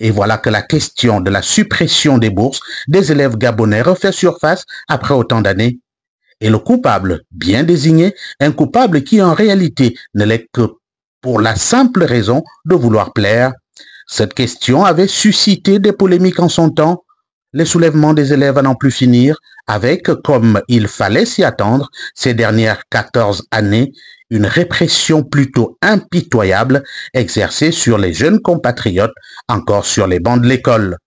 Et voilà que la question de la suppression des bourses des élèves gabonais refait surface après autant d'années. Et le coupable, bien désigné, un coupable qui en réalité ne l'est que pour la simple raison de vouloir plaire. Cette question avait suscité des polémiques en son temps, les soulèvements des élèves à n'en plus finir, avec, comme il fallait s'y attendre, ces dernières 14 années, une répression plutôt impitoyable exercée sur les jeunes compatriotes encore sur les bancs de l'école.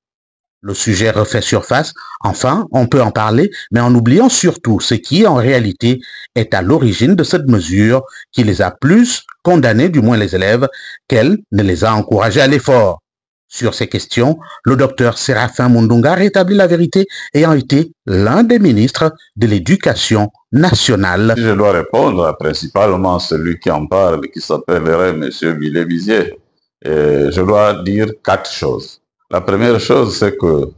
Le sujet refait surface, enfin, on peut en parler, mais en oubliant surtout ce qui, en réalité, est à l'origine de cette mesure qui les a plus condamnés, du moins les élèves, qu'elle ne les a encouragés à l'effort. Sur ces questions, le docteur Séraphin Mundunga rétablit la vérité, ayant été l'un des ministres de l'Éducation nationale. Je dois répondre principalement à celui qui en parle, qui s'appellerait M. Billet-Bizier. Je dois dire 4 choses. La première chose, c'est que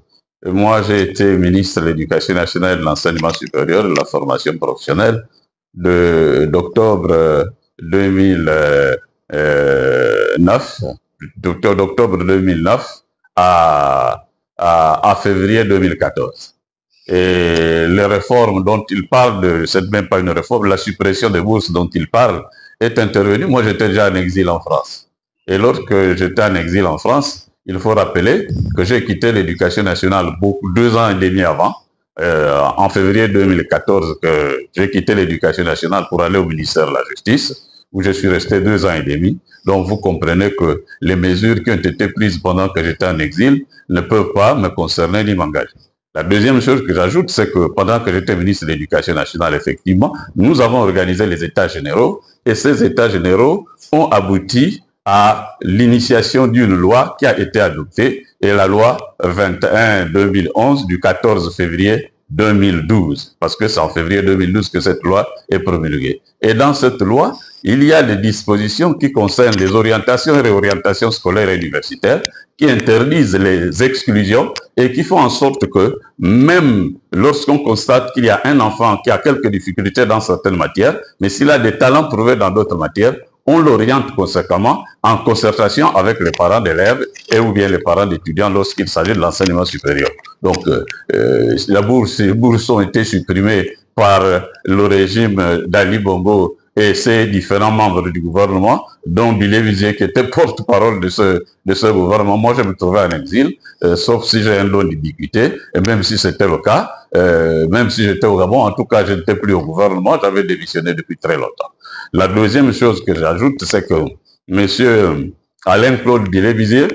moi, j'ai été ministre de l'Éducation nationale et de l'enseignement supérieur et de la formation professionnelle d'octobre 2009 à février 2014. Et les réformes dont il parle, c'est même pas une réforme, la suppression des bourses dont il parle est intervenue. Moi, j'étais déjà en exil en France. Et lorsque j'étais en exil en France, il faut rappeler que j'ai quitté l'éducation nationale 2 ans et demi avant, en février 2014, que j'ai quitté l'éducation nationale pour aller au ministère de la Justice, où je suis resté 2 ans et demi. Donc vous comprenez que les mesures qui ont été prises pendant que j'étais en exil ne peuvent pas me concerner ni m'engager. La deuxième chose que j'ajoute, c'est que pendant que j'étais ministre de l'Éducation nationale, effectivement, nous avons organisé les États généraux, et ces États généraux ont abouti à l'initiation d'une loi qui a été adoptée, et la loi 21-2011 du 14 février 2012, parce que c'est en février 2012 que cette loi est promulguée. Et dans cette loi, il y a des dispositions qui concernent les orientations et réorientations scolaires et universitaires, qui interdisent les exclusions et qui font en sorte que même lorsqu'on constate qu'il y a un enfant qui a quelques difficultés dans certaines matières, mais s'il a des talents trouvés dans d'autres matières, on l'oriente conséquemment en concertation avec les parents d'élèves et ou bien les parents d'étudiants lorsqu'il s'agit de l'enseignement supérieur. Donc, les bourses ont été supprimées par le régime d'Ali Bongo et ses différents membres du gouvernement, dont Billet-Bizier qui était porte-parole de ce gouvernement. Moi, je me trouvais en exil, sauf si j'ai un lot d'ubiquité, et même si c'était le cas, même si j'étais au Gabon, en tout cas, je n'étais plus au gouvernement, j'avais démissionné depuis très longtemps. La deuxième chose que j'ajoute, c'est que M. Alain-Claude Billet-Bizier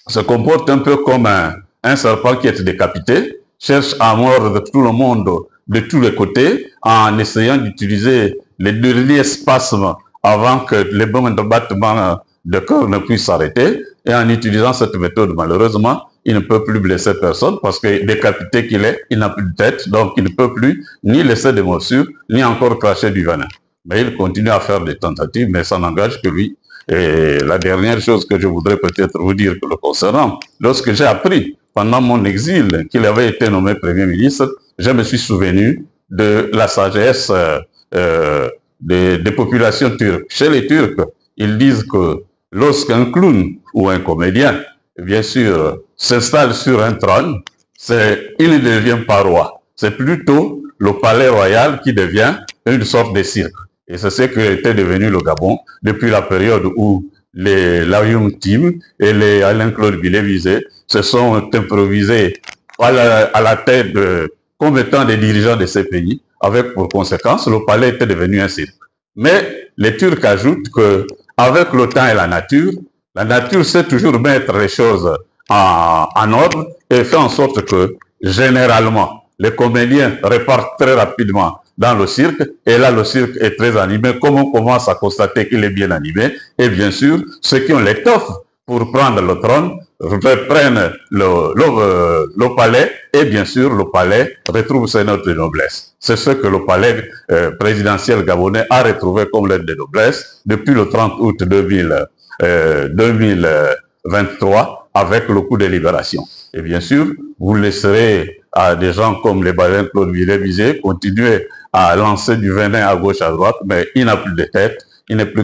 se comporte un peu comme un serpent qui est décapité, cherche à mordre tout le monde de tous les côtés en essayant d'utiliser les derniers spasmes avant que les battements de cœur ne puissent s'arrêter. Et en utilisant cette méthode, malheureusement, il ne peut plus blesser personne parce que décapité qu'il est, il n'a plus de tête, donc il ne peut plus ni laisser des morsures, ni encore cracher du venin. Mais il continue à faire des tentatives, mais ça n'engage que lui. Et la dernière chose que je voudrais peut-être vous dire que le concernant, lorsque j'ai appris pendant mon exil qu'il avait été nommé Premier ministre, je me suis souvenu de la sagesse des populations turques. Chez les Turcs, ils disent que lorsqu'un clown ou un comédien, bien sûr, s'installe sur un trône, il ne devient pas roi. C'est plutôt le palais royal qui devient une sorte de cirque. Et c'est ce que était devenu le Gabon depuis la période où les Layoum Tim et les Alain-Claude Billet-Bizier se sont improvisés à la tête comme étant des dirigeants de ces pays, avec pour conséquence, le palais était devenu un cirque. Mais les Turcs ajoutent qu'avec le temps et la nature sait toujours mettre les choses en ordre et fait en sorte que, généralement, les comédiens repartent très rapidement dans le cirque, et là le cirque est très animé, comme on commence à constater qu'il est bien animé, et bien sûr, ceux qui ont l'étoffe pour prendre le trône reprennent le palais, et bien sûr le palais retrouve ses notes de noblesse. C'est ce que le palais présidentiel gabonais a retrouvé comme lettre de noblesse depuis le 30 août 2023 avec le coup de libération. Et bien sûr, vous laisserez à des gens comme les Alain-Claude Billet-Bizier continuer à lancer du venin à gauche, à droite, mais il n'a plus de tête, il n'est plus